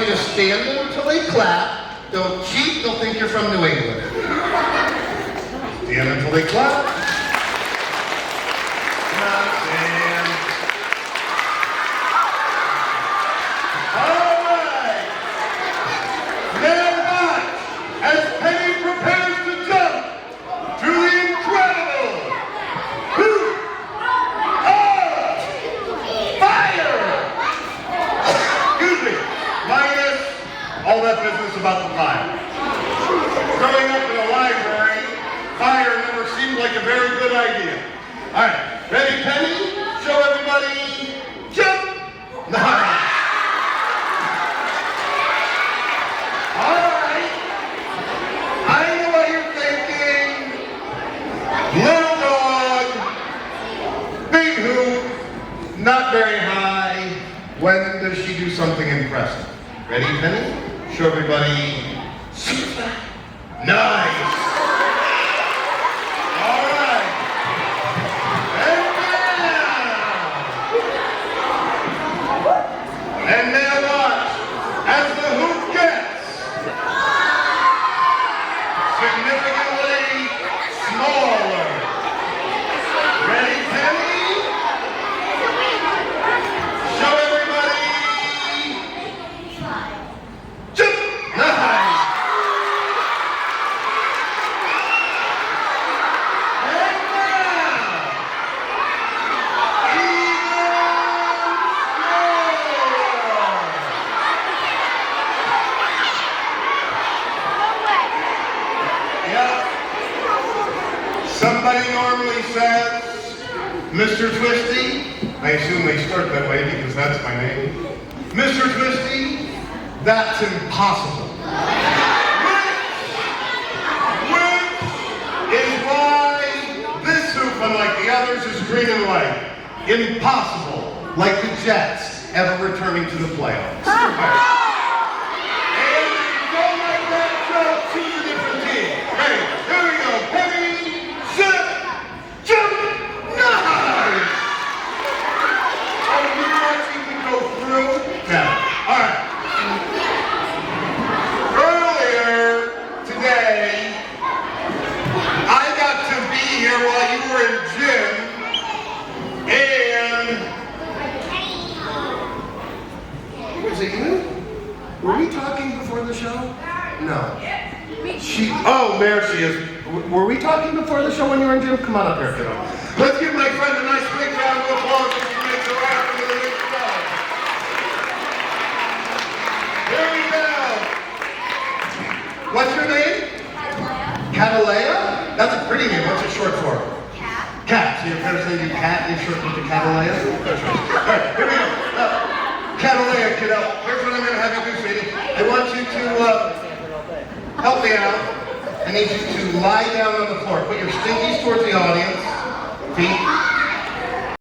you to stand there until they clap. Don't cheat, they'll think you're from New England. Stand until they clap. Now stand. All right. Now watch as Penny prepares to jump to the incredible hoop of fire. Excuse me. Minus all that business about the fire. Growing up in a library, fire never seemed like a very good idea. All right, ready, Penny? Show everybody. Jump. Nice. All right. I know what you're thinking. Little dog, big hoop, not very high. When does she do something impressive? Ready, Penny? Show everybody. Nice. All right. And now watch as the hoop gets significantly smaller. Ready, Penny? Show everybody. Jump. Nice. Somebody normally says, Mr. Twisty, I assume they start that way because that's my name. Mr. Twisty, that's impossible. Which is why this hoop, unlike the others, is green and white. Impossible, like the Jets ever returning to the playoffs. And go like that, so choose a different team. Ready, here we go, Penny. Zip! Jump! Nice! Oh, you want you can go through? Yeah. Alright. Earlier today, I got to be here while you were in gym, and... Was it you? Were we talking before the show? No. Oh, there she is. Were we talking before the show when you were in gym? Come on up here, kiddo. Let's give my friend a nice big round of applause as she makes her way up into the big show. Here we go. What's your name? Catalea? That's a pretty name. What's it short for? Cat. Cat. So your parents named you Cat and you're short for Catalea? That's right. All right, here we go. Catalea, kiddo. Here's what I'm going to have you do, sweetie. I want you to help me out. I need you to lie down on the floor. Put your stinkies towards the audience. Feet